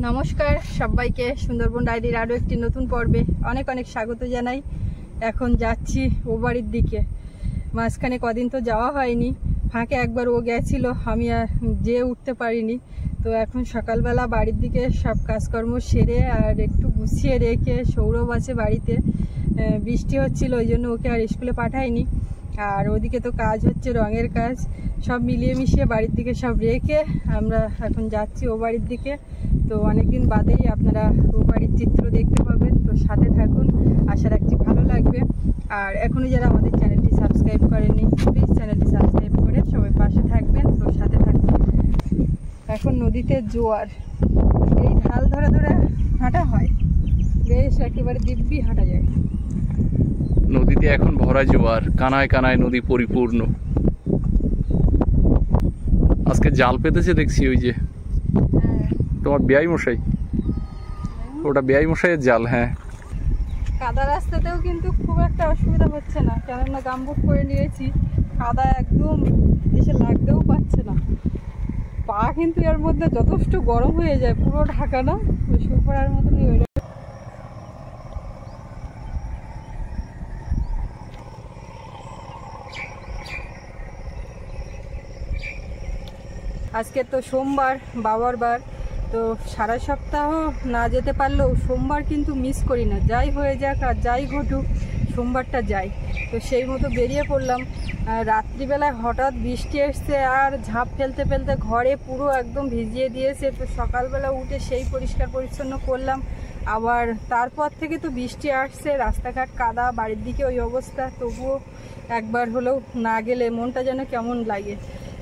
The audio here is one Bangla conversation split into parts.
নমস্কার সবাইকে, সুন্দরবন ডায়েরির আরও একটি নতুন পর্বে অনেক অনেক স্বাগত জানাই। এখন যাচ্ছি ও বাড়ির দিকে। মাঝখানে কদিন তো যাওয়া হয়নি, ফাঁকে একবার ও গেছিল, আমি আর যেয়ে উঠতে পারিনি। তো এখন সকালবেলা বাড়ির দিকে সব কাজকর্ম সেরে আর একটু গুছিয়ে রেখে, সৌরভ আছে বাড়িতে, বৃষ্টি হচ্ছিল ওই জন্য ওকে আর স্কুলে পাঠাইনি। আর ওদিকে তো কাজ হচ্ছে, রঙের কাজ, সব মিলিয়ে মিশিয়ে বাড়ির দিকে সব রেখে আমরা এখন যাচ্ছি ও বাড়ির দিকে। তো অনেকদিন বাদেই আপনারা ও বাড়ির চিত্র দেখতে পাবেন, তো সাথে থাকুন, আশা রাখছি ভালো লাগবে। আর এখনও যারা আমাদের চ্যানেলটি সাবস্ক্রাইব করেনি, প্লিজ চ্যানেলটি সাবস্ক্রাইব করে সবাই পাশে থাকবেন, তো সাথে থাকবেন। এখন নদীতে জোয়ার, এই ঢাল ধরে ধরে হাঁটা হয়, বেশ একেবারে দিব্যি হাঁটা যায়। নদীতে এখন ভরা জোয়ার, কানায় কানায় নদী পরিপূর্ণ। আজকে জাল পেতেছে দেখছি, ওই যে তোমার বেয়াই মশাই, ওটা বেয়াই মশাইয়ের জাল। হ্যাঁ, কাদা রাস্তাতেও কিন্তু খুব একটা অসুবিধা হচ্ছে না, কেননা গামবুট করে নিয়েছি, কাদা একদম এসে লাগতেও পারছে না। পা কিন্তু এর মধ্যে যথেষ্ট গরম হয়ে যায়, পুরো ঢাকা না, শুয়ে পড়ার মতনই হয়ে যায়। আজকে তো সোমবার, বাবার বার, তো সারা সপ্তাহ না যেতে পারলেও সোমবার কিন্তু মিস করি না, যাই হয়ে যাক আর যাই ঘটুক সোমবারটা যাই। তো সেই মতো বেরিয়ে পড়লাম। রাত্রিবেলায় হঠাৎ বৃষ্টি এসছে আর ঝাঁপ ফেলতে ফেলতে ঘরে পুরো একদম ভিজিয়ে দিয়েছে। তো সকালবেলা উঠে সেই পরিষ্কার পরিচ্ছন্ন করলাম, আবার তারপর থেকে তো বৃষ্টি আসছে, রাস্তাঘাট কাদা, বাড়ির দিকে ওই অবস্থা। তবুও একবার হলেও না গেলে মনটা যেন কেমন লাগে।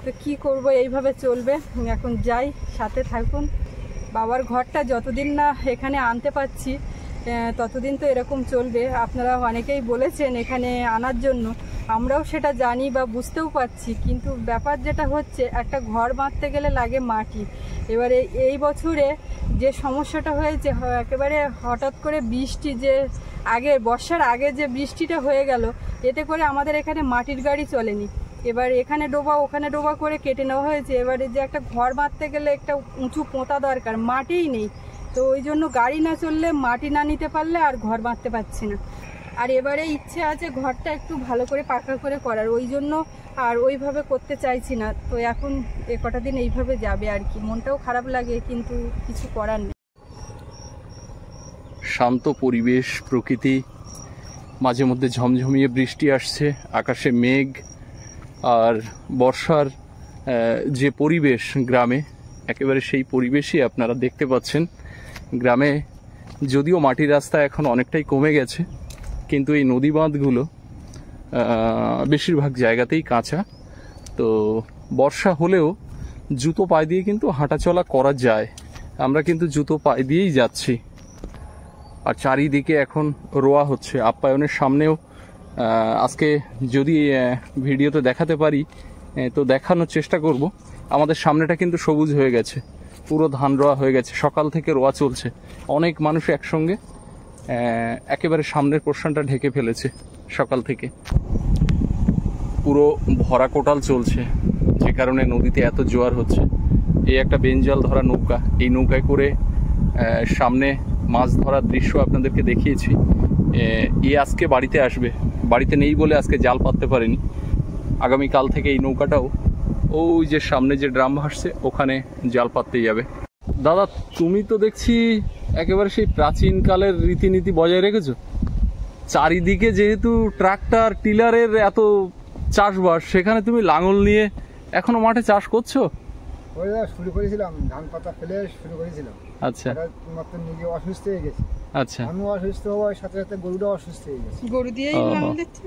তো কী করবো, এইভাবে চলবে। এখন যাই, সাথে থাকুন। বাবার ঘরটা যতদিন না এখানে আনতে পারছি ততদিন তো এরকম চলবে। আপনারা অনেকেই বলেছেন এখানে আনার জন্য, আমরাও সেটা জানি বা বুঝতেও পারছি, কিন্তু ব্যাপার যেটা হচ্ছে, একটা ঘর বাঁধতে গেলে লাগে মাটি। এবারে এই বছরে যে সমস্যাটা হয়েছে, একেবারে হঠাৎ করে বৃষ্টি, যে আগে বর্ষার আগে যে বৃষ্টিটা হয়ে গেল, এতে করে আমাদের এখানে মাটির গাড়ি চলেনি। এবার এখানে ডোবা ওখানে ডোবা করে কেটে নেওয়া হয়েছে। এবারে যে একটা ঘর বাঁধতে গেলে একটা উঁচু পোঁতা দরকার, মাটিই নেই। তো ওই জন্য গাড়ি না চললে, মাটি না নিতে পারলে আর ঘর বাঁধতে পারছি না। আর এবারে ইচ্ছে আছে ঘরটা একটু ভালো করে পাকা করে করার, ওই জন্য আর ওইভাবে করতে চাইছি না। তো এখন এ কটা দিন এইভাবে যাবে আর কি। মনটাও খারাপ লাগে, কিন্তু কিছু করার নেই। শান্ত পরিবেশ, প্রকৃতি, মাঝে মধ্যে ঝমঝমিয়ে বৃষ্টি আসছে, আকাশে মেঘ, আর বর্ষার যে পরিবেশ গ্রামে, একেবারে সেই পরিবেশই আপনারা দেখতে পাচ্ছেন। গ্রামে যদিও মাটির রাস্তা এখন অনেকটাই কমে গেছে, কিন্তু এই নদী বাঁধগুলো বেশিরভাগ জায়গাতেই কাঁচা। তো বর্ষা হলেও জুতো পায়ে দিয়ে কিন্তু হাঁটাচলা করা যায়। আমরা কিন্তু জুতো পায়ে দিয়েই যাচ্ছি। আর চারিদিকে এখন রোয়া হচ্ছে। আপ্যায়নের সামনেও আজকে যদি ভিডিওতে দেখাতে পারি তো দেখানোর চেষ্টা করব। আমাদের সামনেটা কিন্তু সবুজ হয়ে গেছে, পুরো ধান রোয়া হয়ে গেছে, সকাল থেকে রোয়া চলছে। অনেক মানুষ একসঙ্গে একেবারে সামনের পোর্শনটা ঢেকে ফেলেছে সকাল থেকে। পুরো ভরা কোটাল চলছে, যে কারণে নদীতে এত জোয়ার হচ্ছে। এই একটা বেঞ্জাল ধরা নৌকা, এই নৌকায় করে সামনে মাছ ধরার দৃশ্য আপনাদেরকে দেখিয়েছি। আজকে বাড়িতে আসবে, বাড়িতে নেই বলে আজকে জাল পাততে পারেনি। আগামীকাল থেকে এই নৌকাটাও ওই যে সামনে যে ড্রাম ভাসছে ওখানে জাল পাততে যাবে। দাদা, তুমি তো দেখছি একেবারে সেই প্রাচীন কালের রীতিনীতি বজায় রেখেছো। চারিদিকে যেহেতু ট্রাক্টর টিলারের এত চাষবাস, সেখানে তুমি লাঙল নিয়ে এখনো মাঠে চাষ করছো? শুরু করেছিলাম, ধান পাতা ফেলে শুরু করেছিলাম। আচ্ছা, মাত্র নিজে অসুস্থ হয়ে গেছে। আচ্ছা, আমি অসুস্থ হওয়ার সাথে সাথে গরুটাও অসুস্থ হয়ে গেছে। গরু দিয়েই লাঙল দিচ্ছে,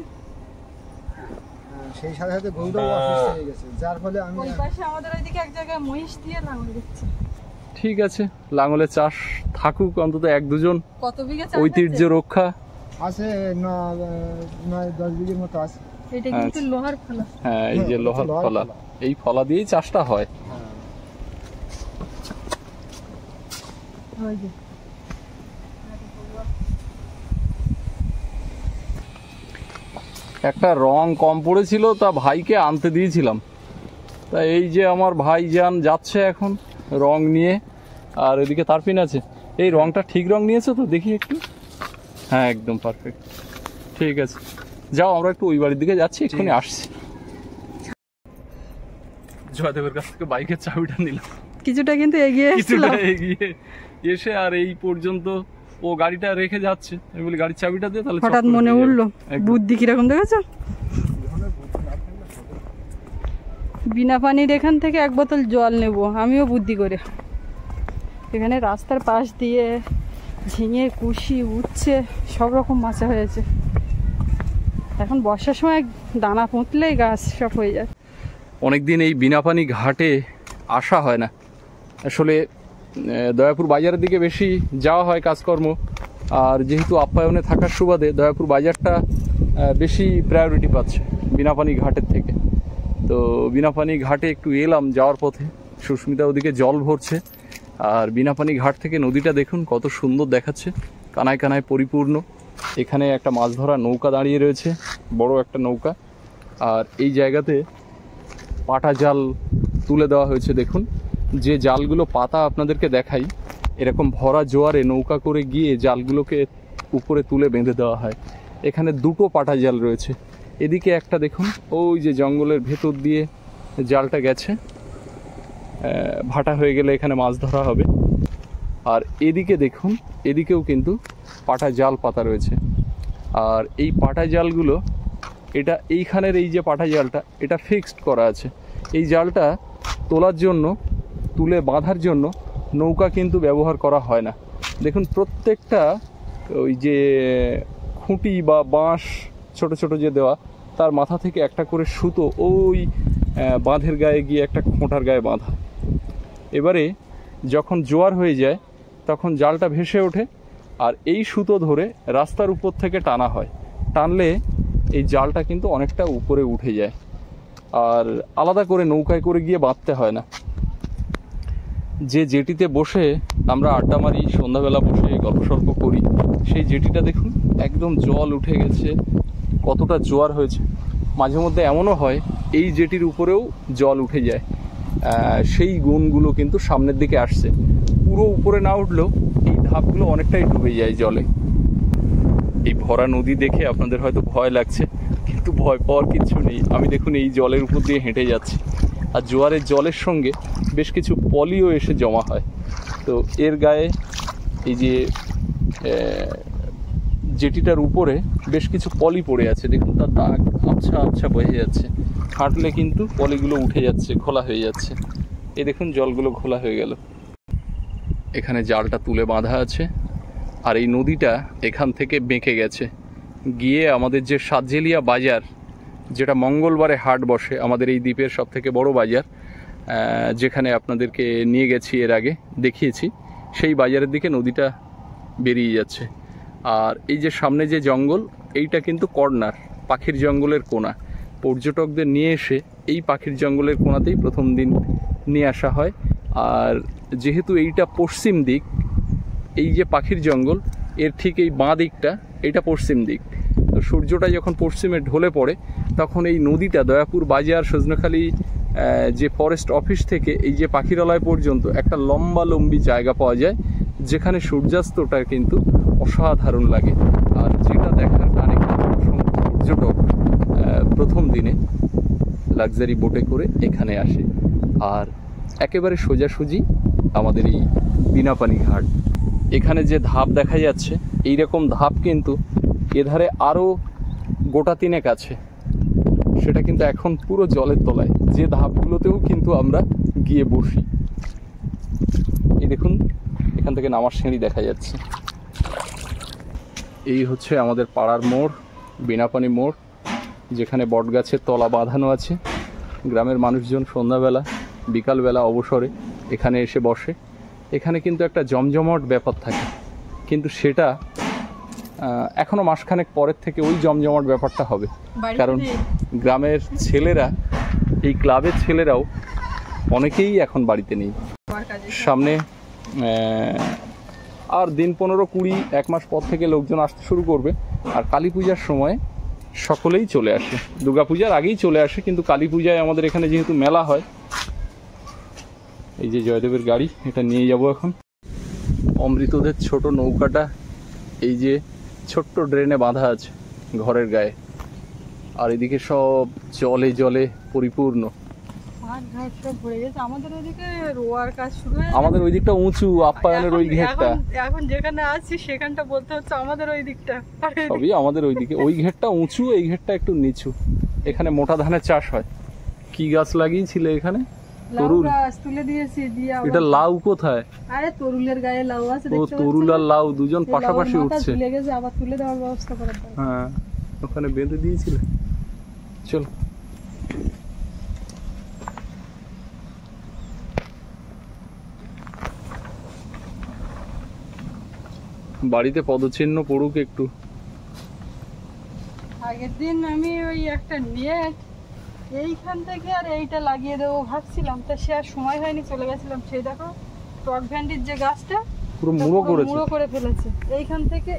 সেই সাথে সাথে গরুটাও অসুস্থ হয়ে গেছে, যার ফলে আমি ওই পাশে আমাদের ওইদিকে এক জায়গায় মহিষ দিয়ে লাঙল দিচ্ছে। ঠিক আছে, লাঙলের চাষ থাকুক, অন্তত এক দুজন, কত বিঘা ঐতিহ্য রক্ষা আছে। 9-10 বিঘের মতো আছে। এটা কিন্তু লোহার ফলা। হ্যাঁ, এই যে লোহার ফলা, এই ফলা দিয়েই চাষটা হয়। একটা রং কম পড়েছিল, তা ভাইকে আনতে দিয়েছিলাম। তা এই যে আমার ভাইজান যাচ্ছে এখন রং নিয়ে, আর এদিকে তারপিন আছে। এই রংটা ঠিক রং নিয়েছো তো, দেখি একটু। হ্যাঁ একদম পারফেক্ট, ঠিক আছে। যাও আমরা একটু ওই বাড়ির দিকে যাচ্ছি, এক্ষুনি আসছি। জয়দেবের কাছ থেকে বাইকের চাবিটা নিলাম, কিছুটা কিন্তু এগিয়ে কিছুটা এসেছিলাম। এগিয়ে এসে আর এই পর্যন্ত ও গাড়িটা রেখে যাচ্ছে। আমি বলি গাড়ির চাবিটা দিয়ে, তাহলে হঠাৎ মনে উঠলো, বুদ্ধি কিরকম দেখেছো? বিনা পানির এখান থেকে 1 বোতল জল নেব, আমিও বুদ্ধি করে। এখানে রাস্তার পাশ দিয়ে ঝিঙে, কুশি, উচ্ছে সব রকম মাছা হয়েছে। এখন বর্ষার সময় দানা পুঁতলেই গাছ সব হয়ে যায়। অনেকদিন এই বিনাপানি ঘাটে আসা হয় না আসলে। দয়াপুর বাজারের দিকে বেশি যাওয়া হয় কাজকর্ম, আর যেহেতু আপ্যায়নে থাকার সুবাদে দয়াপুর বাজারটা বেশি প্রায়োরিটি পাচ্ছে বিনাপানি ঘাটের থেকে। তো বিনাপানি ঘাটে একটু এলাম যাওয়ার পথে, সুস্মিতা ওদিকে জল ভরছে। আর বিনাপানি ঘাট থেকে নদীটা দেখুন কত সুন্দর দেখাচ্ছে, কানায় কানায় পরিপূর্ণ। এখানে একটা মাছ ধরা নৌকা দাঁড়িয়ে রয়েছে, বড় একটা নৌকা। আর এই জায়গাতে পাটা জাল তুলে দেওয়া হয়েছে। দেখুন যে জালগুলো পাতা আপনাদেরকে দেখাই, এরকম ভরা জোয়ারে নৌকা করে গিয়ে জালগুলোকে উপরে তুলে বেঁধে দেওয়া হয়। এখানে 2টো পাটা জাল রয়েছে। এদিকে একটা দেখুন, ওই যে জঙ্গলের ভেতর দিয়ে জালটা গেছে, ভাটা হয়ে গেলে এখানে মাছ ধরা হবে। আর এদিকে দেখুন, এদিকেও কিন্তু পাটা জাল পাতা রয়েছে। আর এই পাটা জালগুলো, এটা এইখানের এই যে পাটা জালটা, এটা ফিক্সড করা আছে। এই জালটা তোলার জন্য, তুলে বাঁধার জন্য নৌকা কিন্তু ব্যবহার করা হয় না। দেখুন প্রত্যেকটা ওই যে খুঁটি বা বাঁশ ছোট ছোট যে দেওয়া, তার মাথা থেকে একটা করে সুতো ওই বাঁধের গায়ে গিয়ে একটা খোঁটার গায়ে বাঁধা। এবারে যখন জোয়ার হয়ে যায় তখন জালটা ভেসে ওঠে, আর এই সুতো ধরে রাস্তার উপর থেকে টানা হয়। টানলে এই জালটা কিন্তু অনেকটা উপরে উঠে যায়, আর আলাদা করে নৌকায় করে গিয়ে বাঁধতে হয় না। যে জেটিতে বসে আমরা আড্ডা মারি, সন্ধ্যাবেলা বসে গল্প সল্প করি, সেই জেটিটা দেখুন একদম জল উঠে গেছে, কতটা জোয়ার হয়েছে। মাঝে মধ্যে এমনও হয় এই জেটির উপরেও জল উঠে যায়। সেই গুণগুলো কিন্তু সামনের দিকে আসছে। পুরো উপরে না উঠলেও এই ধাপগুলো অনেকটাই ডুবে যায় জলে। এই ভরা নদী দেখে আপনাদের হয়তো ভয় লাগছে, কিন্তু ভয় পাওয়ার কিছু নেই। আমি দেখুন এই জলের উপর দিয়ে হেঁটে যাচ্ছি, আর জোয়ারের জলের সঙ্গে বেশ কিছু পলিও এসে জমা হয়। তো এর গায়ে এই যে জেটিটার উপরে বেশ কিছু পলি পড়ে আছে, দেখুন তার দাগ আবছা আবছা বয়ে যাচ্ছে। হাঁটলে কিন্তু পলিগুলো উঠে যাচ্ছে, খোলা হয়ে যাচ্ছে। এই দেখুন জলগুলো খোলা হয়ে গেল। এখানে জালটা তুলে বাঁধা আছে, আর এই নদীটা এখান থেকে বেঁকে গেছে গিয়ে আমাদের যে সাতজেলিয়া বাজার, যেটা মঙ্গলবারে হাট বসে আমাদের এই দ্বীপের সব থেকে বড় বাজার, যেখানে আপনাদেরকে নিয়ে গেছি এর আগে, দেখিয়েছি, সেই বাজারের দিকে নদীটা বেরিয়ে যাচ্ছে। আর এই যে সামনে যে জঙ্গল, এইটা কিন্তু কর্নার, পাখির জঙ্গলের কোণা। পর্যটকদের নিয়ে এসে এই পাখির জঙ্গলের কোণাতেই প্রথম দিন নিয়ে আসা হয়। আর যেহেতু এইটা পশ্চিম দিক, এই যে পাখির জঙ্গল, এর ঠিক এই বাঁ দিকটা, এটা পশ্চিম দিক। তো সূর্যটা যখন পশ্চিমে ঢলে পড়ে, তখন এই নদীটা দয়াপুর বাজার, সজনেখালি যে ফরেস্ট অফিস থেকে এই যে পাখিরালয় পর্যন্ত একটা লম্বি জায়গা পাওয়া যায়, যেখানে সূর্যাস্তটা কিন্তু অসাধারণ লাগে। আর যেটা দেখার টানে পর্যটক প্রথম দিনে লাক্সারি বোটে করে এখানে আসে। আর একেবারে সোজাসুজি আমাদের এই বিনাপানি ঘাট। এখানে যে ধাপ দেখা যাচ্ছে, এইরকম ধাপ কিন্তু এধারে আরও গোটা 3 আছে। সেটা কিন্তু এখন পুরো জলের তলায়, যে ধাপগুলোতেও কিন্তু আমরা গিয়ে বসি। এই দেখুন এখান থেকে নামার সিঁড়ি দেখা যাচ্ছে। এই হচ্ছে আমাদের পাড়ার মোড়, বিনাপানি মোড়, যেখানে বটগাছের তলা বাঁধানো আছে। গ্রামের মানুষজন সন্ধ্যাবেলা, বিকালবেলা অবসরে এখানে এসে বসে। এখানে কিন্তু একটা জমজমাট ব্যাপার থাকে, কিন্তু সেটা এখনো মাসখানেক পরের থেকে ওই জমজমাট ব্যাপারটা হবে। কারণ গ্রামের ছেলেরা, এই ক্লাবের ছেলেরাও অনেকেই এখন বাড়িতে নেই। সামনে আর দিন 15-20, 1 মাস পর থেকে লোকজন আসতে শুরু করবে। আর কালী পূজার সময় সকলেই চলে আসে, দুর্গাপূজার আগেই চলে আসে, কিন্তু কালী পূজায় আমাদের এখানে যেহেতু মেলা হয়। এই যে জয়দেবের গাড়ি, এটা নিয়ে যাব এখন। অমৃতদের ছোট নৌকাটা এই যে ছোট্ট ড্রেনে বাঁধা আছে ঘরের গায়ে, আর এদিকে সব জলে জলে পরিপূর্ণ। মাঠ ঘাট সব ভরে গেছে। আমাদের ওইদিকে রোয়ার কাজ শুরু হয়ে আমাদের ওই দিকটা উঁচু, আপ্যায়নের ওই ঘেরটা এখন যেখানে আছি সেখানটা বলতে হচ্ছে আমাদের ওই দিকটা। সবই আমাদের ওইদিকে। ওই ঘেরটা উঁচু, এই ঘেরটা একটু নিচু। এখানে মোটা ধানের চাষ হয়। কি গাছ লাগিয়েছিল এখানে? লাউ তরুল গাছ তুলে দিয়েছি দিয়ে আবার- এটা লাউ কোথায়? আরে তরুলের গায়ে লাউ আছে, ও দেখতে তরুল আর লাউ দুজন পাচ্ছেন? পাশাপাশি লাউয়ের মাথা উঠছে। ঝুলে গেছে, আবার তুলে দেওয়ার ব্যবস্থা করার দরকার। হ্যাঁ, ওখানে বেঁধে দিয়েছিল। চলো বাড়িতে পদচিহ্ন পড়ুক একটু। আগের দিন আমি ওই একটা নেট এইখান থেকে আর এইটা লাগিয়ে দেবো ভাবছিলাম, তা সে আর সময় হয়নি, চলে গেছিলাম। সেই দেখো টক ভ্যান্ডির যে গাছটা পুরো তা মুড়ো পুরো করেছে। মুড়ো করে ফেলেছে। এইখান থেকে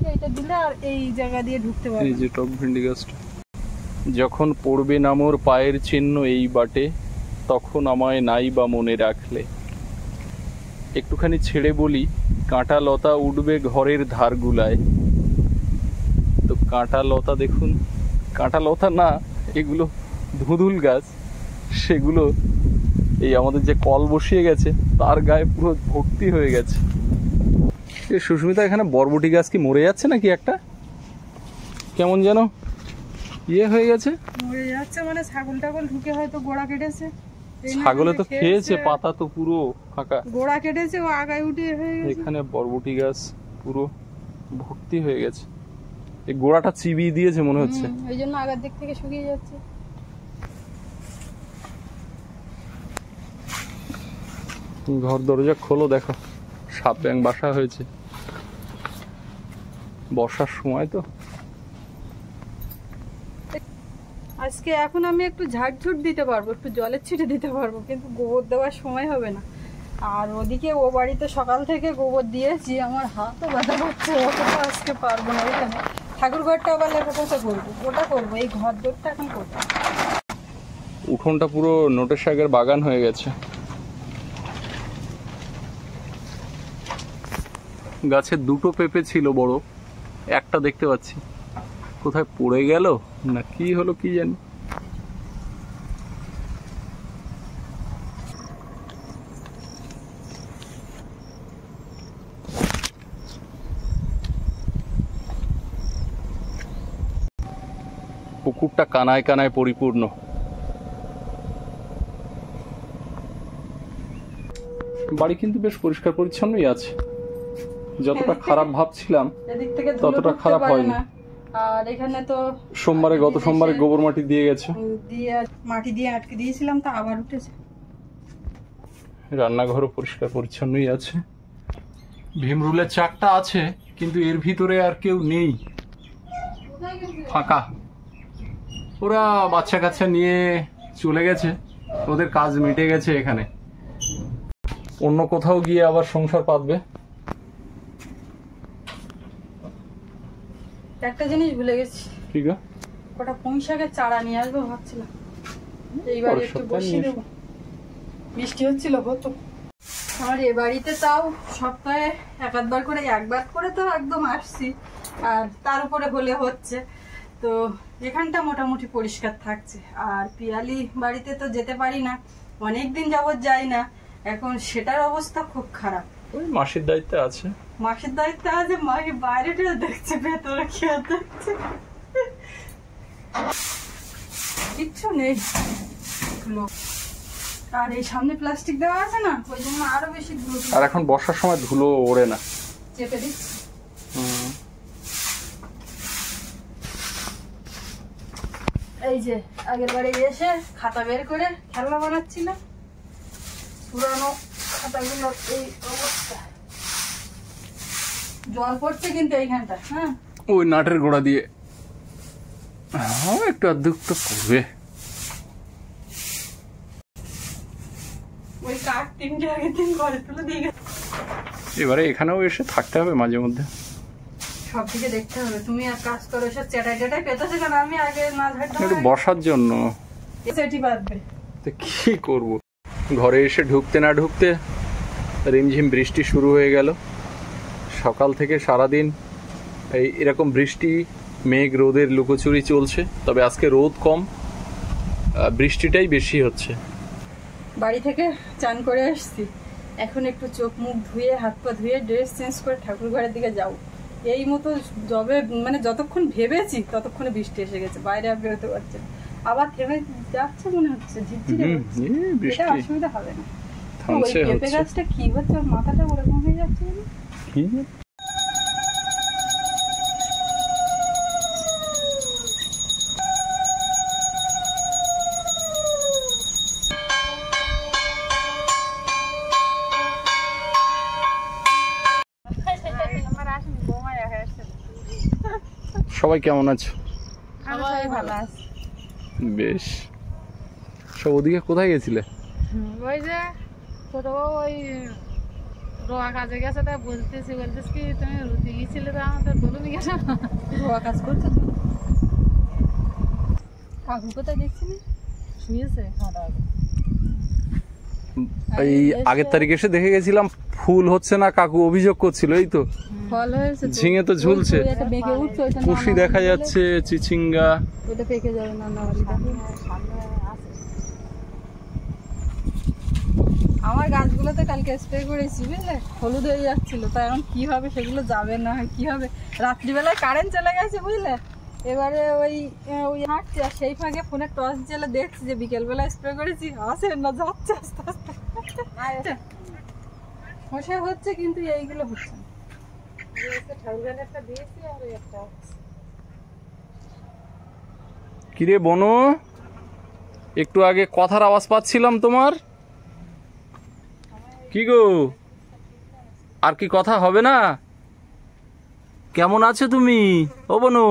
এইটা দিলে আর এই জায়গা দিয়ে ঢুকতে এই পারবে। যে টক ভেন্ডি গাছটা। যখন পড়বে না মোর পায়ের চিহ্ন এই বাটে, তখন আমায় নাই বা মনে রাখলে। একটুখানি ছেড়ে বলি, কাঁটা লতা উঠবে ঘরের ধারগুলায়। তো কাঁটা লতা দেখুন, কাঁটা লতা না, এগুলো ধুঁধুল গাছ। সেগুলো এই আমাদের যে কল বসিয়ে গেছে তার গায়ে পুরো ভর্তি হয়ে গেছে। এ সুস্মিতা, এখানে বরবটি গাছ কি মরে যাচ্ছে নাকি? একটা কেমন যেন ইয়ে হয়ে গেছে। মরে যাচ্ছে মানে ছাগল টাগল ঢুকে হয়তো গোড়া কেটেছে। এই না ছাগলে তো খেয়েছে, খেয়েছে, পাতা তো পুরো ফাঁকা। গোড়া কেটেছে, ও আগায় উঠে হয়ে গেছে। এখানে বরবটি গাছ পুরো ভর্তি হয়ে গেছে। এই গোড়াটা চিবিয়ে দিয়েছে মনে হচ্ছে। ওই জন্য আগার দিক থেকে শুকিয়ে যাচ্ছে। ঘর দরজা খোলো, দেখো সাপ ব্যাঙ বাসা হয়েছে। বর্ষার সময় তো। আজকে এখন আমি একটু ঝাড়ঝুট দিতে পারবো, একটু জলের ছিটে দিতে পারবো, কিন্তু গোবর দেওয়ার সময় হবে না। আর ওদিকে ও বাড়িতে সকাল থেকে গোবর দিয়েছি, আমার হাতও ব্যথা করছে, ওটা তো আজকে পারবো না। এখানে ঠাকুর ঘরটা আবার লেখাপোছা করবো, ওটা করবো, এই ঘর দোরটা এখন করবো। উঠোনটা পুরো নোটের শাকের বাগান হয়ে গেছে। গাছে দুটো পেঁপে ছিল বড়, একটা দেখতে পাচ্ছি। কোথায় পড়ে গেল না কি হলো কি জানি। পুকুরটা কানায় কানায় পরিপূর্ণ। বাড়ি কিন্তু বেশ পরিষ্কার পরিচ্ছন্নই আছে। যতটা খারাপ ভাবছিলাম এদিক থেকে ততটা খারাপ হয়নি। আর এখানে তো গত সোমবারে গোবর মাটি দিয়ে গেছে, দিয়ে মাটি দিয়ে আটকে দিয়েছিলাম, তা আবার উঠেছে। রান্নাঘরও পরিষ্কার পরিচ্ছন্নই আছে। ভীমরুলের চাকটা আছে, কিন্তু এর ভিতরে আর কেউ নেই, ফাঁকা। ওরা বাচ্চা কাচ্চা নিয়ে চলে গেছে, ওদের কাজ মিটে গেছে এখানে। অন্য কোথাও গিয়ে আবার সংসার পাতবে। একটা জিনিস ভুলে গেছি, ঠিক আছে, কটা পুঁই শাকের চারা নিয়ে আসবো ভাবছিলাম, এইবারে একটু বসিয়ে দেবো। বৃষ্টি হচ্ছিল হতো। আমার এ বাড়িতে তাও সপ্তাহে একবার করে তো একদম আসছি, আর তার উপরে হলে হচ্ছে। তো এখানটা মোটামুটি পরিষ্কার থাকছে। আর পিয়ালি বাড়িতে তো যেতে পারি না, অনেকদিন যাবত যাই না, এখন সেটার অবস্থা খুব খারাপ। ওই মাসির দায়িত্বে আছে। মাসের দায়িত্ব আছে, মাকে বাইরেটা দেখছে, ভেতরে খেয়ে দেখছে, কিচ্ছু নেই। আর এই সামনে প্লাস্টিক দেওয়া আছে না, ওই জন্য আরো বেশি ধুলো। আর এখন বর্ষার সময় ধুলো ওড়ে না, চেপে দিচ্ছি। এই যে আগের বারে এসে খাতা বের করে খেলনা বানাচ্ছিলাম, পুরানো খাতাগুলো এই অবস্থা। জল পড়ছে কিন্তু এইখানটা। হ্যাঁ, ওই নাটের গোড়া দিয়ে একটু অর্ধেক তো করবে। ওই কাঠ তিনটে আগের দিন ঘরে তুলে দিয়ে গেছে। এবারে এখানেও এসে থাকতে হবে মাঝে মধ্যে, সব দিকে দেখতে হবে। তুমি এক কাজ করো, সব চেটাই চেটাই পেতেছে, কেন আমি আগে না ঝাড়তে একটু বসার জন্য। সেটি বাঁধবে। তো কি করব, ঘরে এসে ঢুকতে না ঢুকতে রিমঝিম বৃষ্টি শুরু হয়ে গেল। সকাল থেকে সারাদিন এরকম বৃষ্টি, মেঘ রোদের লুকোচুরি চলছে। তবে আজকে রোদ কম, বৃষ্টিটাই বেশি হচ্ছে। বাড়ি থেকে চান করে আসছি, এখন একটু চোখ মুখ ধুয়ে হাত পা ধুয়ে ড্রেস চেঞ্জ করে ঠাকুর ঘরের দিকে যাও। এই মতো যতক্ষণ ভেবেছি ততক্ষণে বৃষ্টি এসে গেছে, বাইরে আর বেরোতে পারছে না। আবার থেমে যাচ্ছে মনে হচ্ছে, ঝিরঝিরে হচ্ছে। এটা অসুবিধা হবে না। ওই পেঁপে গাছটা কি হচ্ছে, ওর মাথাটা ওরকম হয়ে যাচ্ছে না? সবাই কেমন আছো? সবাই ভালো আছে। বেশ। সব ওদিকে কোথায় গেছিলে? ওই যে ছোট ওই রোয়া কাজে গেছে, তাই বলতেছি কি তুমি রুটি গিয়েছিলে, তো আমাদের বলুনি কেন? রোয়া কাজ করছে তো। কাকু কোথায় দেখছি না, শুয়েছে খাওয়া এই আগের তারিখ এসে দেখে গেছিলাম ফুল হচ্ছে না, কাকু অভিযোগ করছিল। এই তো ফল হয়েছে, ঝিঙে তো ঝুলছে, এটা বেঁকে উঠছে, ওইটা কুশি দেখা যাচ্ছে, চিচিঙ্গা। ওইটা পেকে যাবে না। আমার গাছগুলোতে কালকে স্প্রে করেছি বুঝলে, হলুদ হয়ে যাচ্ছিল, তাই এখন কি হবে সেগুলো যাবে না কি হবে। রাত্রিবেলায় কারেন্ট চলে গেছে বুঝলে, এবারে ওই হাঁটছি আর সেই ফাঁকে ফোনে টর্চ জ্বেলে দেখছি যে বিকেলবেলায় স্প্রে করেছি, আসে না যাচ্ছে আস্তে আস্তে। খসে হচ্ছে কিন্তু এইগুলো হচ্ছে না। কিরে বনু, একটু আগে কথার আওয়াজ পাচ্ছিলাম তোমার, কি গো? আর কি কথা হবে না? কেমন আছো তুমি ও বনু?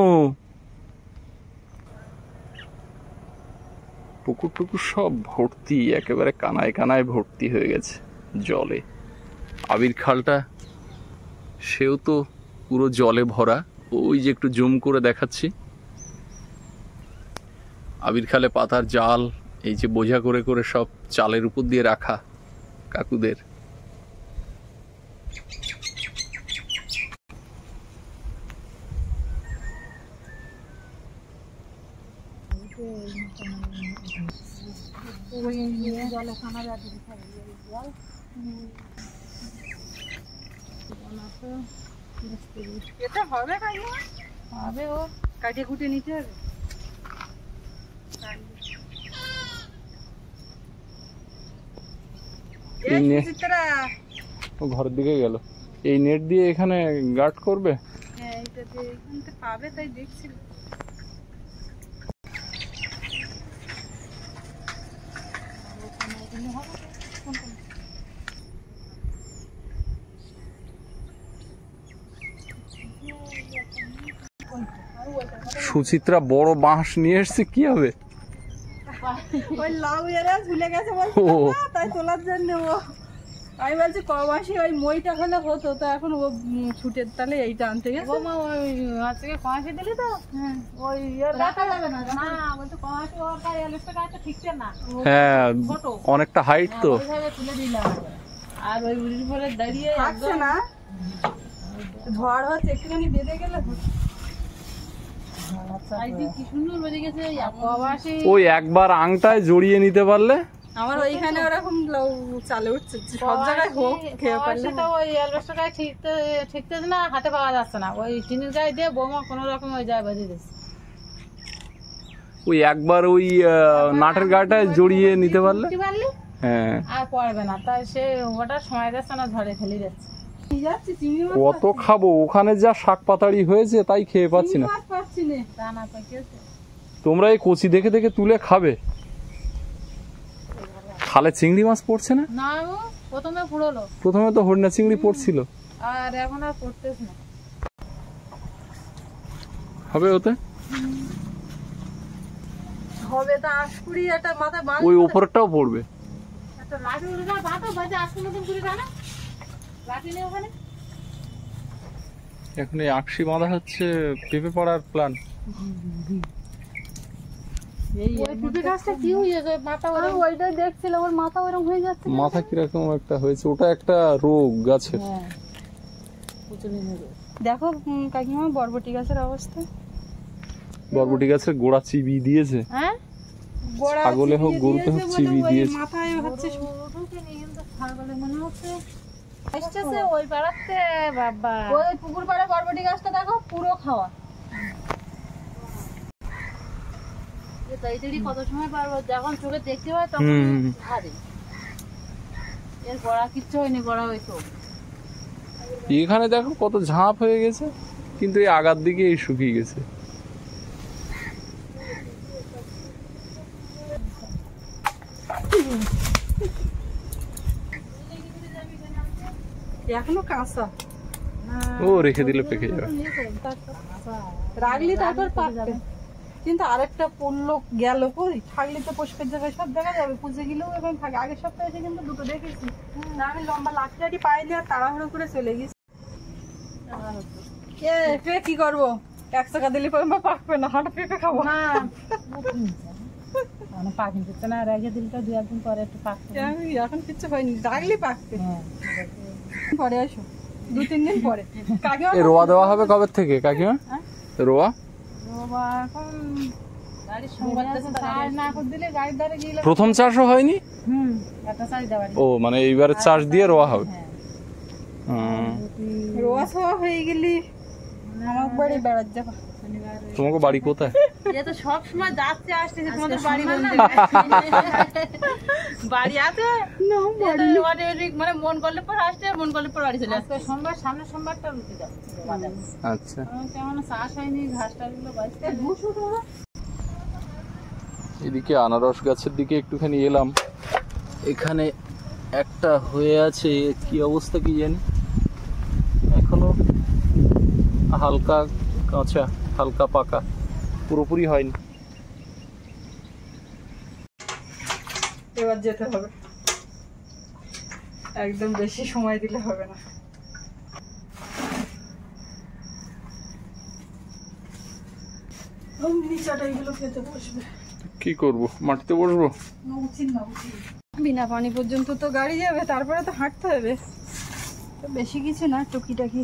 পুকুর টুকুর সব ভর্তি, একেবারে কানায় কানায় ভর্তি হয়ে গেছে জলে। আবির খালটা সেও তো পুরো জলে ভরা। ওই যে একটু জুম করে দেখাচ্ছি, আবির খালে পাতার জাল এই যে বোঝা করে করে সব চালের উপর দিয়ে রাখা কাকুদের। এটা হবে কাকিমা? হবে, ও কাটিয়ে কুটিয়ে নিতে হবে। ও ঘরের দিকে গেল। এই নেট দিয়ে এখানে গার্ড করবে। হ্যাঁ, এটা দিয়ে এখান থেকে পাবে, তাই দেখছি। সুচিত্রা বড় বাঁশ নিয়ে এসছে, কি হবে? ওই লাউ এরা ঝুলে গেছে বলছে, তাই তোলার জন্য ও আমি বলছি কমাসি ওই মইটা হলে হতো, তো এখন ও ছুটের তালে এইটা আনতে গেছে। বৌমা ওই আজকে কমাসি দিলি তো, ওই রাখা যাবে না। না বলতে কমাসি ওর তাই এলএসটা গাছটা ঠিকছে না, হ্যাঁ অনেকটা হাইট তো। ওইভাবে তুলে দিলাম, আর ওই উড়ির পরে দাঁড়িয়ে থাকছে না, ঝড় হচ্ছে, একটুখানি বেঁধে গেলে কি সুন্দর বেরিয়ে গেছে। কমাসি ওই একবার আংটায় জড়িয়ে নিতে পারলে। আমার ওইখানে ওরকম চালে উঠছে, সব জায়গায় হোক খেয়ে পারলে। তো ওই এলবেস্টার গায়ে ঠিকতে না, হাতে পাওয়া যাচ্ছে না, ওই টিনের গায়ে দিয়ে বৌমা কোনো রকম ওই যায় বেঁধে দিচ্ছে। ওই একবার ওই নাটের গাটায় জড়িয়ে নিতে পারলে। হ্যাঁ, আর পড়বে না, তাই সে ওটা সময় যাচ্ছে না, ঝড়ে ফেলে যাচ্ছে। কত খাবো, ওখানে যা শাক পাতাড়ি হয়েছে তাই খেয়ে পাচ্ছি না। তোমরা এই কচি দেখে দেখে তুলে খাবে। খালে চিংড়ি মাছ পড়ছে না? না, প্রথমে পুরোলো, প্রথমে তো হরিণা চিংড়ি পড়ছিল, আর এখন আর পড়তেছ না। হবে ওতে হবে তা আশকুড়ি একটা মাথায় বাঁধ, ওই উপরটাও পড়বে। একটা লাঠি উড়ে যাওয়া বাঁধো, বাজে আজকে নতুন করে জানা লাঠি নেই ওখানে। এখন এই আকশি বাঁধা হচ্ছে, পেঁপে পড়ার প্ল্যান। এই ওই পিঁপে গাছটা কি হয়েছে মাথা আমি ওইটাই দেখছিলাম, ওর মাথা ওরকম হয়ে যাচ্ছে। মাথা কিরকম একটা হয়েছে, ওটা একটা রোগ গাছের। হ্যাঁ প্রচুর দেখো কাকিমা বরবটি গাছের অবস্থা। বরবটি গাছের গোড়া চিবি দিয়েছে, হ্যাঁ ছাগলে হোক গরুতে হোক চিবি দিয়েছে। মাথায় হচ্ছে ছাগলে মনে হচ্ছে আসতেছে ওই পাড়াতে বাবা। ওই পুকুর পাড়ে বরবটি গাছটা দেখো পুরো খাওয়া। তাইতেই কত সময় পারবো, যখন চোখে দেখতে হয় তখন হারে। এর গড়া কিচ্ছু হয়নি, গড়া হয়তো এখানে দেখো কত ঝাঁপ হয়ে গেছে, কিন্তু এই আগার দিকে এই শুকিয়ে গেছে। এখনো কাঁচা, ও রেখে দিলে পেকে যাবে। রাখলি তারপর পাকবে। কিন্তু আরেকটা পড়লো গেল কই, থাকলে তো পুষ্পের জায়গায় সব দেখা যাবে, পুজো গেলেও এখন থাকে। আগের সপ্তাহে এসে কিন্তু দুটো দেখেছি, না আমি লম্বা লাঠি পাইনি আর তাড়াহুড়ো করে চলে গেছি। কি করবো, 1 টাকা দিলে পরে পাকবে না, হাঁটা পেঁপে খাবো না পাকিন দিচ্ছে না, রেখে দিলে তো 2-1 দিন পরে একটু পাকবে। এখন কিচ্ছু হয়নি, রাখলি পাকবে। পরে আসো 2-3 দিন পরে। কাকিমা এই রোয়া দেওয়া হবে কবে থেকে কাকিমা? রোয়া এখন গাড়ির সংবাদ না করে দিলে গাড়ির ধারে গেলে প্রথম চাষও হয়নি? একটা চাষ দেওয়ার। ও মানে এইবারে চাষ দিয়ে রোয়া হবে। রোয়া ছোয়া হয়ে গেলি আমার বাড়ি বেড়াত যাবা। তোমাকে বাড়ি কোথায়? এ তো সব সময় যাচ্ছে আসতেছে, তোমাদের বাড়ি বলতে বাড়ি আছে না বাড়ি অটোমেটিক, মানে মন করলে পর আসছে, মন করলে পর বাড়ি চলে আসছে। সোমবার সামনের সোমবারটা রুটি যাবে বাজারে। আচ্ছা, কেমন চাষ হয়নি, ঘাসটা গুলো বাঁচতে। এদিকে আনারস গাছের দিকে একটুখানি এলাম। এখানে একটা হয়ে আছে, কি অবস্থা কি জানি, এখনো হালকা কাঁচা হালকা পাকা, পুরোপুরি হয়নি। এবার যেতে হবে, একদম বেশি সময় দিলে হবে না। নিচাটা এগুলো খেতে বসবে, কি করব, মাটিতে বসবো? বিনা পানি পর্যন্ত তো গাড়ি যাবে, তারপরে তো হাঁটতে হবে। তো বেশি কিছু না, টুকিটাকি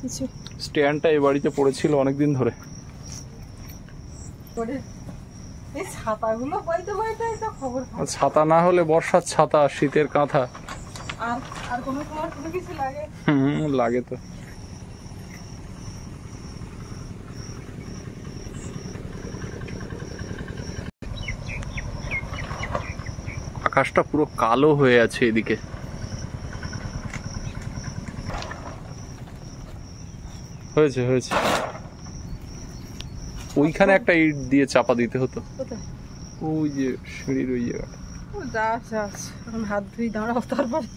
কিছু। স্ট্যান্ডটা এই বাড়িতে পড়েছিল অনেকদিন ধরে। এই ছাতাগুলো বইতে বইতে তো খবর। ছাতা না হলে বর্ষার ছাতা, শীতের কাঁথা। আর আর কোনো তোমার কোনো কিছু লাগে? লাগে তো। আকাশটা পুরো কালো হয়ে আছে এদিকে। হয়েছে হয়েছে, ওইখানে একটা ইট দিয়ে চাপা দিতে হতো। কোথায়? ওই যে সিঁড়ির ওই জায়গাটা। যাস যাস, এখন হাত ধুই, দাঁড়াও। তারপরে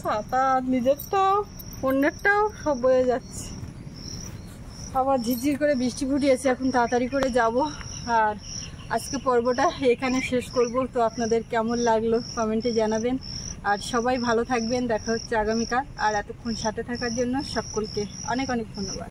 ছাতা নিজেরটাও অন্যেরটাও সব বয়ে যাচ্ছে। আবার ঝিরঝির করে বৃষ্টি ফুটিয়েছে, এখন তাড়াতাড়ি করে যাব। আর আজকে পর্বটা এখানে শেষ করব। তো আপনাদের কেমন লাগলো কমেন্টে জানাবেন। আর সবাই ভালো থাকবেন, দেখা হচ্ছে আগামীকাল। আর এতক্ষণ সাথে থাকার জন্য সকলকে অনেক অনেক ধন্যবাদ।